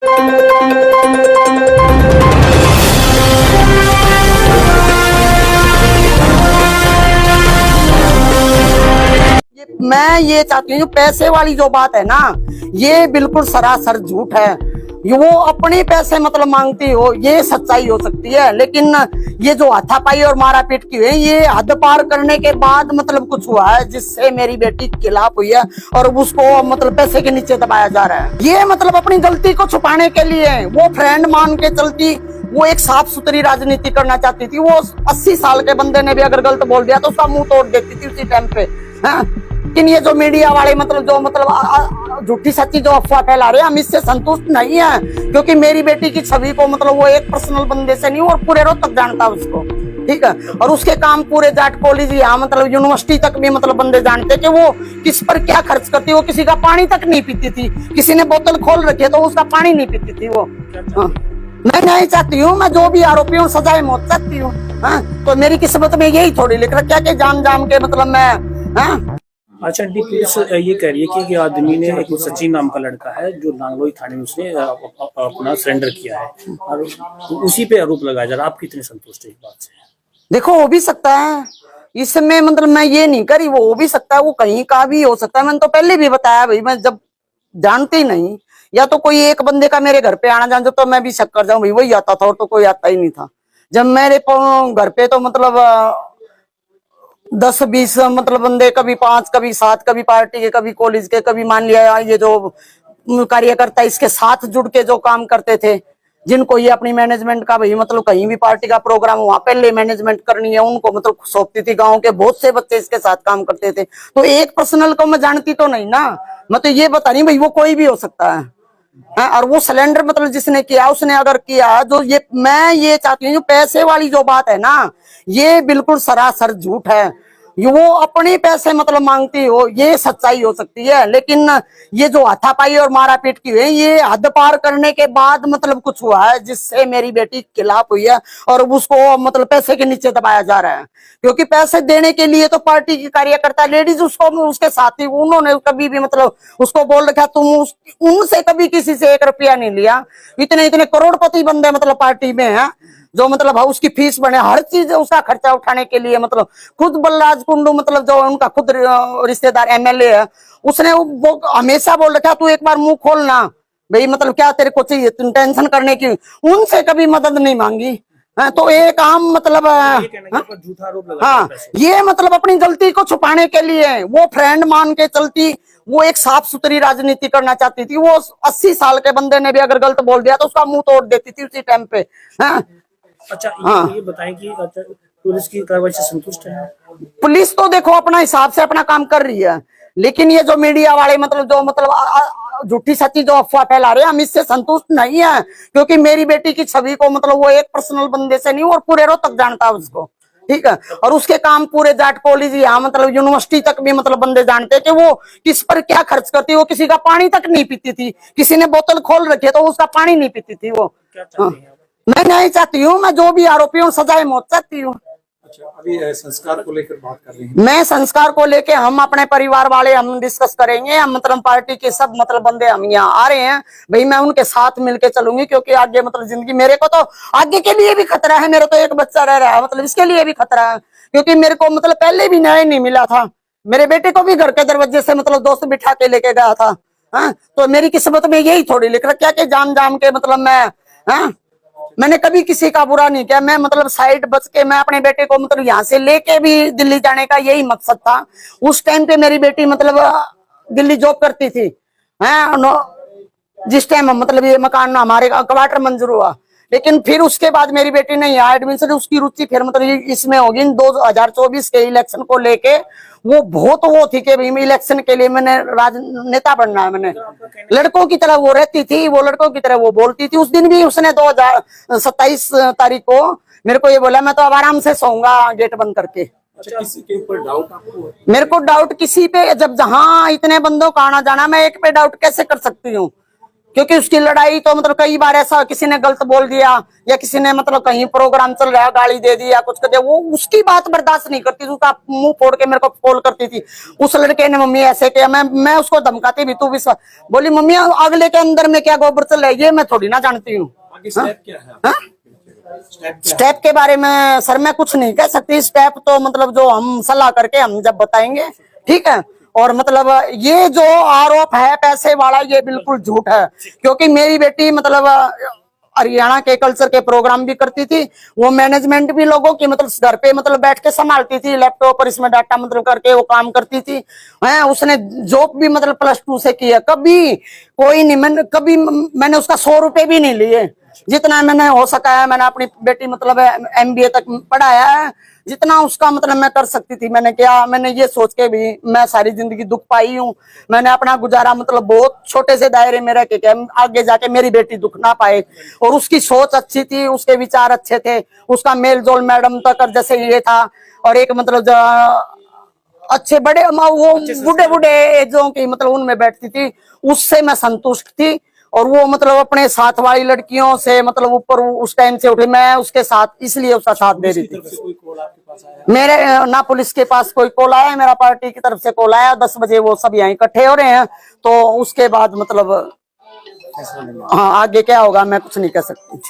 मैं ये चाहती हूँ, पैसे वाली जो बात है ना, ये बिल्कुल सरासर झूठ है। वो अपने पैसे मतलब मांगती हो, ये सच्चाई हो सकती है, लेकिन ये जो हाथापाई और मारा पीट की हुई, ये हद पार करने के बाद मतलब कुछ हुआ है जिससे मेरी बेटी के खिलाफ हुई है और उसको मतलब पैसे के नीचे दबाया जा रहा है। ये मतलब अपनी गलती को छुपाने के लिए वो फ्रेंड मान के चलती, वो एक साफ सुथरी राजनीति करना चाहती थी। वो 80 साल के बंदे ने भी अगर गलत बोल दिया तो उसका मुंह तोड़ देती थी उसी टाइम पे। लेकिन ये जो मीडिया वाले मतलब जो मतलब झूठी सच्ची जो अफवाह फैला रहे हैं, हम इससे संतुष्ट नहीं है, क्योंकि मेरी बेटी की छवि को मतलब वो एक पर्सनल बंदे से नहीं और पूरे रोहतक जानता उसको, ठीक है। और उसके काम पूरे जाट कॉलेज यहाँ मतलब यूनिवर्सिटी तक भी मतलब बंदे जानते कि वो किस पर क्या खर्च करती है। वो किसी का पानी तक नहीं पीती थी, किसी ने बोतल खोल रखी है तो उसका पानी नहीं पीती थी वो। मैं नहीं चाहती हूँ, मैं जो भी आरोपी हूँ सजाए मौत चाहती हूँ। तो मेरी किस्मत में यही थोड़ी लिख रखा है कि जान जाम के मतलब मैं। अच्छा आंटी, पुलिस ये कह रही है कि आदमी ने एक सचिन नाम का लड़का है जो नांगलोई थाने में उसने अपना सरेंडर किया है और उसी पे आरोप लगाया जा रहा है। आप कितने संतुष्ट है इस बात से? देखो, हो भी सकता है इसमें, मतलब मैं ये नहीं करी, वो हो भी सकता है, वो कहीं का भी हो सकता है। मैंने तो पहले भी बताया भाई, मैं जब जानते ही नहीं, या तो कोई एक बंदे का मेरे घर पे आना जान तो मैं भी शक कर जाऊं भाई वही आता था, और तो कोई आता ही नहीं था। जब मेरे घर पे तो मतलब 10-20 मतलब बंदे, कभी 5 कभी 7, कभी पार्टी के कभी कॉलेज के, कभी मान लिया ये जो कार्यकर्ता इसके साथ जुड़ के जो काम करते थे, जिनको ये अपनी मैनेजमेंट का भाई मतलब कहीं भी पार्टी का प्रोग्राम वहां पहले मैनेजमेंट करनी है उनको मतलब सौंपती थी। गांव के बहुत से बच्चे इसके साथ काम करते थे, तो एक पर्सनल को मैं जानती तो नहीं ना, मैं तो ये बता रही भाई वो कोई भी हो सकता है। और वो सिलेंडर मतलब जिसने किया उसने अगर किया जो ये, मैं ये चाहती हूँ, पैसे वाली जो बात है ना, ये बिल्कुल सरासर झूठ है। वो अपने पैसे मतलब मांगती हो, ये सच्चाई हो सकती है, लेकिन ये जो हाथापाई और मारा पीट की हुई, ये हद पार करने के बाद मतलब कुछ हुआ है जिससे मेरी बेटी के खिलाफ हुई है और उसको मतलब पैसे के नीचे दबाया जा रहा है। क्योंकि पैसे देने के लिए तो पार्टी की कार्यकर्ता लेडीज उसको उसके साथी, उन्होंने कभी भी मतलब उसको बोल रखा तुम उनसे कभी किसी से 1 रुपया नहीं लिया। इतने इतने करोड़पति बंदे मतलब पार्टी में है, जो मतलब उसकी फीस बने, हर चीज उसका खर्चा उठाने के लिए मतलब खुद बलराज कुंडू मतलब जो उनका खुद रिश्तेदार एमएलए है, उसने वो हमेशा बोल रखा तू एक बार मुंह खोलना भाई, मतलब क्या तेरे को चाहिए, तुम टेंशन करने की, उनसे कभी मदद नहीं मांगी। तो एक आम मतलब झूठा आरोप लगा। हाँ, ये मतलब अपनी गलती को छुपाने के लिए वो फ्रेंड मान के चलती, वो एक साफ सुथरी राजनीति करना चाहती थी। वो 80 साल के बंदे ने भी अगर गलत बोल दिया तो उसका मुंह तोड़ देती थी उसी टाइम पे। अच्छा, ये बताएं कि अच्छा, पुलिस की कार्रवाई से संतुष्ट है? पुलिस तो देखो अपना हिसाब से अपना काम कर रही है, लेकिन ये जो मीडिया वाले मतलब जो मतलब झूठी सच्ची जो अफवाह फैला रहे हैं, हम इससे संतुष्ट नहीं है, क्योंकि मेरी बेटी की छवि को मतलब वो एक पर्सनल बंदे से नहीं और पूरे रोहतक जानता है उसको, ठीक है। और उसके काम पूरे जाट कॉलेज यहाँ मतलब यूनिवर्सिटी तक भी मतलब बंदे जानते कि वो किस पर क्या खर्च करती है। वो किसी का पानी तक नहीं पीती थी, किसी ने बोतल खोल रखी है तो उसका पानी नहीं पीती थी वो। मैं नहीं चाहती हूँ, मैं जो भी आरोपी हूँ सजाए मौत चाहती हूँ। अच्छा, अभी संस्कार को लेकर बात कर रही हैं? मैं संस्कार को लेके हम अपने परिवार वाले हम डिस्कस करेंगे। हम मतलब पार्टी के सब मतलब बंदे हम यहाँ आ रहे हैं भाई, मैं उनके साथ मिलके चलूंगी, क्योंकि आगे मतलब जिंदगी, मेरे को तो आगे के लिए भी खतरा है। मेरा तो एक बच्चा रह रहा है, मतलब इसके लिए भी खतरा है, क्योंकि मेरे को मतलब पहले भी न्याय नहीं मिला था। मेरे बेटे को भी घर के दरवाजे से मतलब दोस्त बिठा के लेके गया था। तो मेरी किस्मत में यही थोड़ी लिख रखा है कि जाम जाम के मतलब मैंने कभी किसी का बुरा नहीं किया। मैं मतलब साइड बच के मैं अपने बेटे को मतलब यहाँ से लेके भी दिल्ली जाने का यही मकसद था। उस टाइम पे मेरी बेटी मतलब दिल्ली जॉब करती थी, जिस टाइम मतलब ये मकान हमारे क्वार्टर मंजूर हुआ। लेकिन फिर उसके बाद मेरी बेटी ने यहाँ एडमिशन, उसकी रुचि फिर मतलब इसमें होगी। 2024 के इलेक्शन को लेके वो बहुत वो थी कि भाई इलेक्शन के लिए मैंने राजनेता बनना है। मैंने लड़कों की तरह वो रहती थी, वो लड़कों की तरह वो बोलती थी। उस दिन भी उसने 2027 तारीख को मेरे को ये बोला मैं तो अब आराम से सोऊंगा गेट बंद करके। अच्छा, किसी के ऊपर डाउट आपको? मेरे को डाउट किसी पे, जब जहां इतने बंदों का आना जाना, मैं एक पे डाउट कैसे कर सकती हूँ? क्योंकि उसकी लड़ाई तो मतलब कई बार ऐसा किसी ने गलत बोल दिया या किसी ने मतलब कहीं प्रोग्राम चल रहा है गाली दे दी या कुछ कर दिया, वो उसकी बात बर्दाश्त नहीं करती, उसका मुंह फोड़ के मेरे को कॉल करती थी। उस लड़के ने मम्मी ऐसे किया, मैं उसको धमकाती भी, तू भी बोली मम्मी अगले के अंदर में क्या गोबर चल रहा है ये मैं थोड़ी ना जानती हूँ। आगे स्टेप क्या है? स्टेप के बारे में सर मैं कुछ नहीं कह सकती, स्टेप तो मतलब जो हम सलाह करके हम जब बताएंगे, ठीक है। और मतलब ये जो आरोप है पैसे वाला ये बिल्कुल झूठ है, क्योंकि मेरी बेटी मतलब हरियाणा के कल्चर के प्रोग्राम भी करती थी, वो मैनेजमेंट भी लोगों की मतलब घर पे मतलब बैठ के संभालती थी, लैपटॉप पर इसमें डाटा मतलब करके वो काम करती थी है। उसने जॉब भी मतलब +2 से की है, कभी कोई नहीं, मैंने उसका 100 रुपए भी नहीं लिए। जितना मैंने हो सका है मैंने अपनी बेटी मतलब MBA तक पढ़ाया है, जितना उसका मतलब मैं कर सकती थी मैंने किया। मैंने ये सोच के भी मैं सारी जिंदगी दुख पाई हूँ, मैंने अपना गुजारा मतलब बहुत छोटे से दायरे में रह के आगे जाके मेरी बेटी दुख ना पाए। और उसकी सोच अच्छी थी, उसके विचार अच्छे थे, उसका मेल जोल मैडम तक जैसे ये था। और एक मतलब अच्छे बड़े वो बूढ़े बूढ़े एजों की मतलब उनमें बैठती थी, उससे मैं संतुष्ट थी। और वो मतलब अपने साथ वाली लड़कियों से मतलब ऊपर उस टाइम से उठी, मैं उसके साथ इसलिए उसका साथ दे रही थी। कोई कॉल आपके पास आया? मेरे ना पुलिस के पास कोई कॉल आया, मेरा पार्टी की तरफ से कॉल आया 10 बजे, वो सब यहाँ इकट्ठे हो रहे हैं, तो उसके बाद मतलब हाँ आगे क्या होगा मैं कुछ नहीं कह सकती।